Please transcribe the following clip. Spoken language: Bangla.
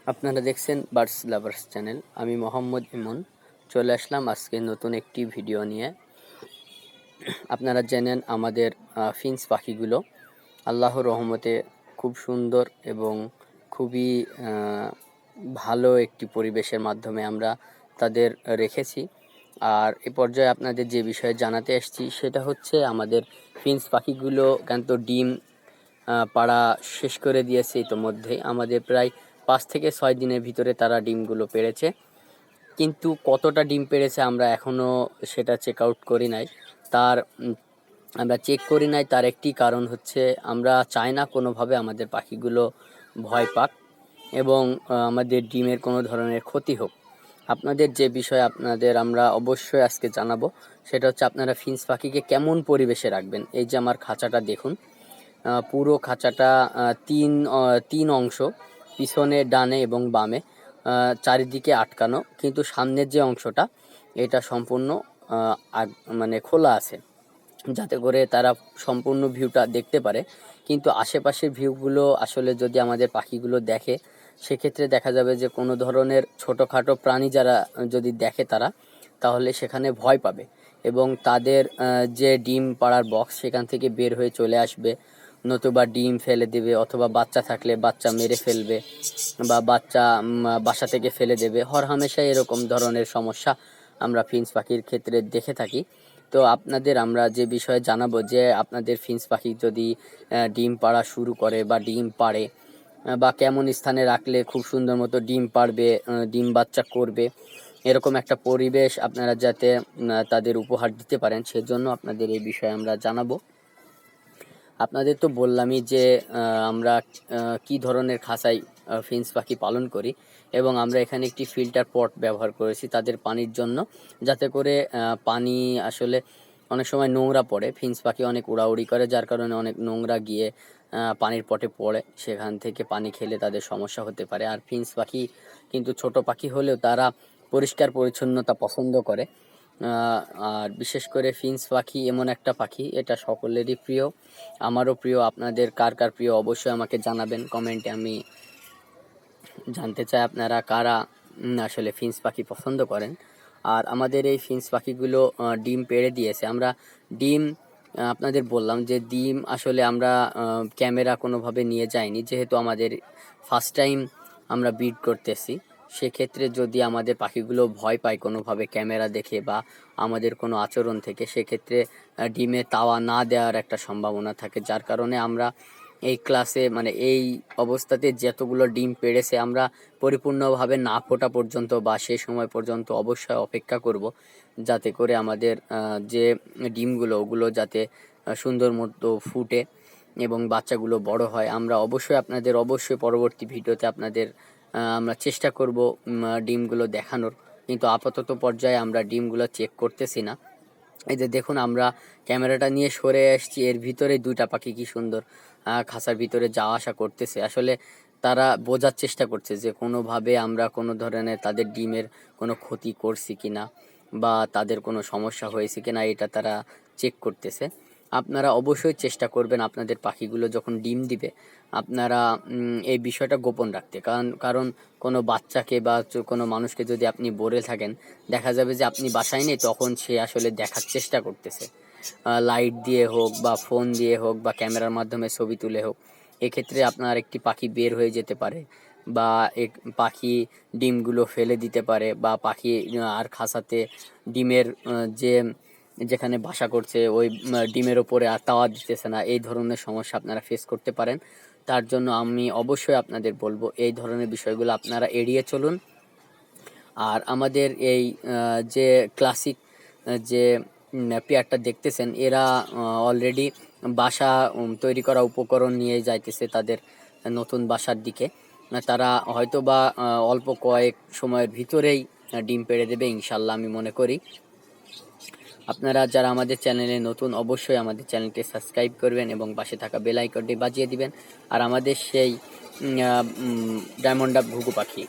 আপনারা দেখছেন বার্ডস লাভার্স চ্যানেল। আমি মোহাম্মদ ইমন চলে আসলাম আজকে নতুন একটি ভিডিও নিয়ে। আপনারা জানেন আমাদের ফিন্স পাখিগুলো আল্লাহর রহমতে খুব সুন্দর এবং খুবই ভালো একটি পরিবেশের মাধ্যমে আমরা তাদের রেখেছি। আর এ পর্যায়ে আপনাদের যে বিষয়ে জানাতে এসেছি সেটা হচ্ছে আমাদের ফিন্স পাখিগুলো কিন্তু ডিম পাড়া শেষ করে দিয়েছে ইতোমধ্যেই। আমাদের প্রায় 5 থেকে 6 দিনের ভিতরে তারা ডিমগুলো পেড়েছে, কিন্তু কতটা ডিম পেড়েছে আমরা এখনও সেটা চেক আউট করি নাই। আমরা চেক করি নাই তার একটি কারণ হচ্ছে আমরা চাই না কোনোভাবে আমাদের পাখিগুলো ভয় পাক এবং আমাদের ডিমের কোনো ধরনের ক্ষতি হোক। আপনাদের যে বিষয়ে আমরা অবশ্যই আজকে জানাবো সেটা হচ্ছে আপনারা ফিন্স পাখিকে কেমন পরিবেশে রাখবেন। এই যে আমার খাঁচাটা দেখুন, পুরো খাঁচাটা তিন অংশ, পিছনে ডানে এবং বামে চারিদিকে আটকানো, কিন্তু সামনের যে অংশটা এটা সম্পূর্ণ মানে খোলা আছে, যাতে করে তারা সম্পূর্ণ ভিউটা দেখতে পারে। কিন্তু আশেপাশের ভিউগুলো আসলে যদি আমাদের পাখিগুলো দেখে, সেক্ষেত্রে দেখা যাবে যে কোনো ধরনের ছোটোখাটো প্রাণী যারা যদি দেখে তারা, তাহলে সেখানে ভয় পাবে এবং তাদের যে ডিম পাড়ার বক্স সেখান থেকে বের হয়ে চলে আসবে, নতুবা ডিম ফেলে দেবে, অথবা বাচ্চা থাকলে বাচ্চা মেরে ফেলবে বা বাচ্চা বাসা থেকে ফেলে দেবে। হরহামেশাই এরকম ধরনের সমস্যা আমরা ফিন্স পাখির ক্ষেত্রে দেখে থাকি। তো আপনাদের আমরা যে বিষয়ে জানাবো যে আপনাদের ফিন্স পাখি যদি ডিম পাড়া শুরু করে বা ডিম পাড়ে, বা কেমন স্থানে রাখলে খুব সুন্দর মতো ডিম পাড়বে, ডিম বাচ্চা করবে, এরকম একটা পরিবেশ আপনারা যাতে তাদের উপহার দিতে পারেন, সেজন্য আপনাদের এই বিষয়ে আমরা জানাবো। আপনাদের তো বললামই যে আমরা কি ধরনের খাঁচায় ফিন্স পাখি পালন করি, এবং আমরা এখানে একটি ফিল্টার পট ব্যবহার করেছি তাদের পানির জন্য, যাতে করে পানি আসলে অনেক সময় নোংরা পড়ে, ফিন্স পাখি অনেক উড়াউড়ি করে, যার কারণে অনেক নোংরা গিয়ে পানির পটে পড়ে, সেখান থেকে পানি খেলে তাদের সমস্যা হতে পারে। আর ফিন্স পাখি কিন্তু ছোট পাখি হলেও তারা পরিষ্কার পরিচ্ছন্নতা পছন্দ করে। আর বিশেষ করে ফিন্স পাখি এমন একটা পাখি, এটা সকলেরই প্রিয়, আমারও প্রিয়। আপনাদের কার কার প্রিয় অবশ্যই আমাকে জানাবেন কমেন্টে। আমি জানতে চাই আপনারা কারা আসলে ফিন্স পাখি পছন্দ করেন। আর আমাদের এই ফিন্স পাখিগুলো ডিম পেড়ে দিয়েছে। আমরা ডিম আপনাদের বললাম যে ডিম আসলে আমরা ক্যামেরা কোনোভাবে নিয়ে যাইনি, যেহেতু আমাদের ফার্স্ট টাইম আমরা ব্রিড করতেছি। সেক্ষেত্রে যদি আমাদের পাখিগুলো ভয় পায় কোনোভাবে ক্যামেরা দেখে বা আমাদের কোনো আচরণ থেকে, সেক্ষেত্রে ডিমে তাওয়া না দেওয়ার একটা সম্ভাবনা থাকে, যার কারণে আমরা এই ক্লাসে মানে এই অবস্থাতে যতগুলো ডিম পেড়েছে আমরা পরিপূর্ণভাবে না ফোটা পর্যন্ত বা সে সময় পর্যন্ত অবশ্যই অপেক্ষা করব, যাতে করে আমাদের যে ডিমগুলো ওগুলো যাতে সুন্দর মতো ফুটে এবং বাচ্চাগুলো বড় হয়। আমরা অবশ্যই পরবর্তী ভিডিওতে আপনাদের আমরা চেষ্টা করব ডিমগুলো দেখানোর, কিন্তু আপাতত পর্যায়ে আমরা ডিমগুলো চেক করতেছি না। এই যে দেখুন, আমরা ক্যামেরাটা নিয়ে সরে আসছি, এর ভিতরে দুইটা পাখি কি সুন্দর খাঁচার ভিতরে যাওয়া আসা করতেছে। আসলে তারা বোঝার চেষ্টা করছে যে কোনোভাবে আমরা কোনো ধরনের তাদের ডিমের কোনো ক্ষতি করছি কিনা বা তাদের কোনো সমস্যা হয়েছে কিনা, এটা তারা চেক করতেছে। আপনারা অবশ্যই চেষ্টা করবেন আপনাদের পাখিগুলো যখন ডিম দিবে আপনারা এই বিষয়টা গোপন রাখতে, কারণ কোনো বাচ্চাকে বা কোনো মানুষকে যদি আপনি বলে থাকেন, দেখা যাবে যে আপনি বাসায় নেই, তখন সে আসলে দেখার চেষ্টা করতেছে, লাইট দিয়ে হোক বা ফোন দিয়ে হোক বা ক্যামেরার মাধ্যমে ছবি তুলে হোক। এক্ষেত্রে আপনার একটি পাখি বের হয়ে যেতে পারে, বা এক পাখি ডিমগুলো ফেলে দিতে পারে, বা পাখি আর খাঁচাতে ডিমের যেখানে বাসা করছে ওই ডিমের ওপরে আর তাওয়া দিতেছে না, এই ধরনের সমস্যা আপনারা ফেস করতে পারেন। তার জন্য আমি অবশ্যই আপনাদের বলবো এই ধরনের বিষয়গুলো আপনারা এড়িয়ে চলুন। আর আমাদের এই যে ক্লাসিক যে পেয়ারটা দেখতেছেন, এরা অলরেডি বাসা তৈরি করা উপকরণ নিয়ে যাইতেছে তাদের নতুন বাসার দিকে। তারা হয়তো বা অল্প কয়েক সময়ের ভিতরেই ডিম পেড়ে দেবে ইনশাল্লাহ, আমি মনে করি। আপনারা যারা আমাদের চ্যানেলে নতুন, অবশ্যই আমাদের চ্যানেলটি সাবস্ক্রাইব করবেন এবং পাশে থাকা বেল আইকনটি বাজিয়ে দিবেন। আর আমাদের সেই ডায়মন্ড ডাব ঘুঘু পাখি